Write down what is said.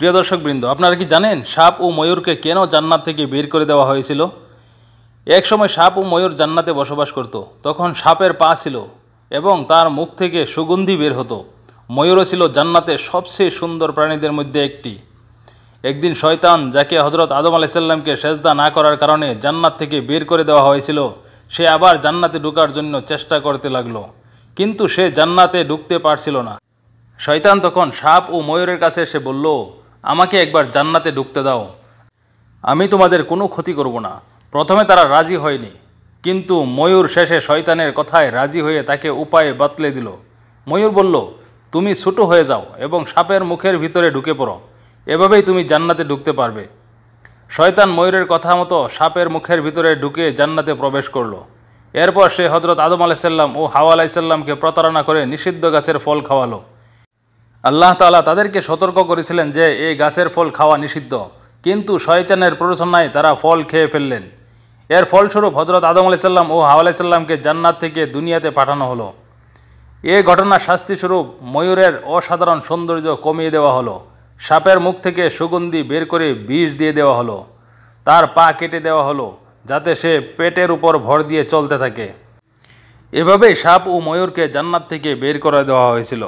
প্রিয় দর্শকবৃন্দ, আপনারা কি জানেন সাপ ও ময়ূরকে কেন জান্নাত থেকে বের করে দেওয়া হয়েছিল? এক সময় সাপ ও ময়ূর জান্নাতে বসবাস করত। তখন সাপের পা ছিল এবং তার মুখ থেকে সুগন্ধি বের হতো। ময়ূরও ছিল জান্নাতের সবচেয়ে সুন্দর প্রাণীদের মধ্যে একটি। একদিন শয়তান, যাকে হজরত আদম আলাইসাল্লামকে সেজদা না করার কারণে জান্নাত থেকে বের করে দেওয়া হয়েছিল, সে আবার জান্নাতে ঢোকার জন্য চেষ্টা করতে লাগলো, কিন্তু সে জান্নাতে ঢুকতে পারছিল না। শয়তান তখন সাপ ও ময়ূরের কাছে এসে বলল, আমাকে একবার জান্নাতে ঢুকতে দাও, আমি তোমাদের কোনো ক্ষতি করব না। প্রথমে তারা রাজি হয়নি, কিন্তু ময়ূর শেষে শয়তানের কথায় রাজি হয়ে তাকে উপায়ে বাতলে দিল। ময়ূর বলল, তুমি ছোট হয়ে যাও এবং সাপের মুখের ভিতরে ঢুকে পড়ো, এভাবেই তুমি জান্নাতে ঢুকতে পারবে। শয়তান ময়ূরের কথা মতো সাপের মুখের ভিতরে ঢুকে জান্নাতে প্রবেশ করলো। এরপর সে হজরত আদম আলাইসাল্লাম ও হাওয়া আলাইসাল্লামকে প্রতারণা করে নিষিদ্ধ গাছের ফল খাওয়ালো। আল্লাহ তাআলা তাদেরকে সতর্ক করেছিলেন যে এই গাছের ফল খাওয়া নিষিদ্ধ, কিন্তু শয়তানের প্ররোচনায় তারা ফল খেয়ে ফেললেন। এর ফলস্বরূপ হজরত আদম আলাইসাল্লাম ও হাওয়া আলাইসাল্লামকে জান্নাত থেকে দুনিয়াতে পাঠানো হলো। এ ঘটনার শাস্তিস্বরূপ ময়ূরের অসাধারণ সৌন্দর্য কমিয়ে দেওয়া হলো, সাপের মুখ থেকে সুগন্ধি বের করে বিষ দিয়ে দেওয়া হলো, তার পা কেটে দেওয়া হলো যাতে সে পেটের উপর ভর দিয়ে চলতে থাকে। এভাবেই সাপ ও ময়ূরকে জান্নাত থেকে বের করে দেওয়া হয়েছিল।